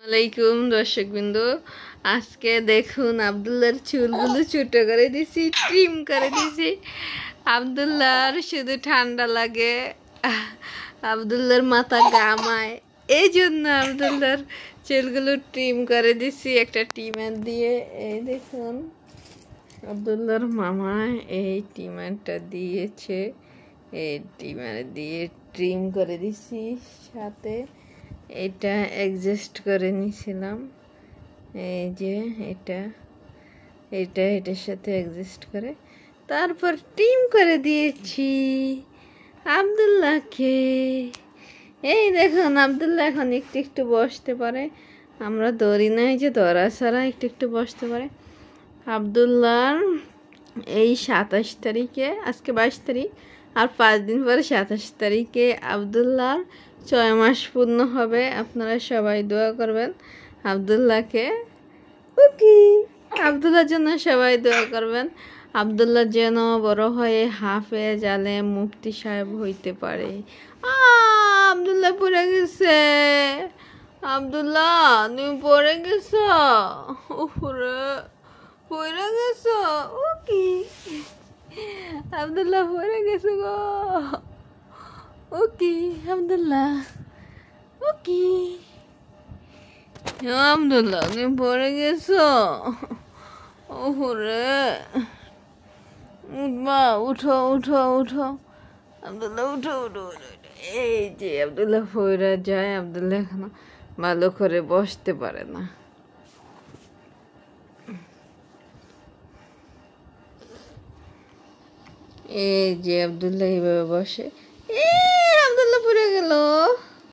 আলাইকুম দর্শকবৃন্দ, আজকে দেখুন আব্দুল্লাহর চুলগুলো ছোট করে দিছি, ট্রিম করে দিছি। আব্দুল্লাহর শুধু ঠান্ডা লাগে, আব্দুল্লাহর মাথা ঘামায়, এই জন্য আব্দুল্লাহর চুলগুলো ট্রিম করে দিছি একটা ট্রিমার দিয়ে। এই দেখুন আব্দুল্লাহর মামা এই ট্রিমারটা দিয়েছে, এই ট্রিমার দিয়ে ট্রিম করে দিছি। সাথে এটা অ্যাডজাস্ট করে নিয়েছিলাম, এই যে এটার সাথে অ্যাডজাস্ট করে তারপর ট্রিম করে দিয়েছি আব্দুল্লাহকে। এই দেখুন আব্দুল্লাহ এখন একটু একটু বসতে পারে, আমরা দড়ি নাই যে দড়া ছাড়া একটু একটু বসতে পারে। আব্দুল্লাহর এই 27 তারিখে, আজকে 22 তারিখ, আর 5 দিন পরে 27 তারিখে আব্দুল্লাহর 6 মাস পূর্ণ হবে। আপনারা সবাই দোয়া করবেন আব্দুল্লাহকে, আব্দুল্লাহর জন্য সবাই দোয়া করবেন। আব্দুল্লাহ যেন বড় হয়ে হাফেজ আলেম মুফতি সাহেব হইতে পারে। আব্দুল্লাহ পড়ে গেছে, আব্দুল্লাহ তুমি পড়ে গেছ, উপরে পড়ে গেছ। ওকে আব্দুল্লাহ পড়ে গেছে গো। ওকে আব্দুল্লাহ, ওকে আব্দুল্লাহ তুমি পড়ে গেছো, ওরে উঠবা, উঠো উঠো উঠো আব্দুল্লাহ, উঠো উঠো উঠো। এই যে আব্দুল্লাহ পড়ে যায়, আব্দুল্লাহ এখন ভালো করে বসতে পারে না। এই যে আব্দুল্লাহ এইভাবে বসে, আব্দুল্লাহ পড়ে গেল।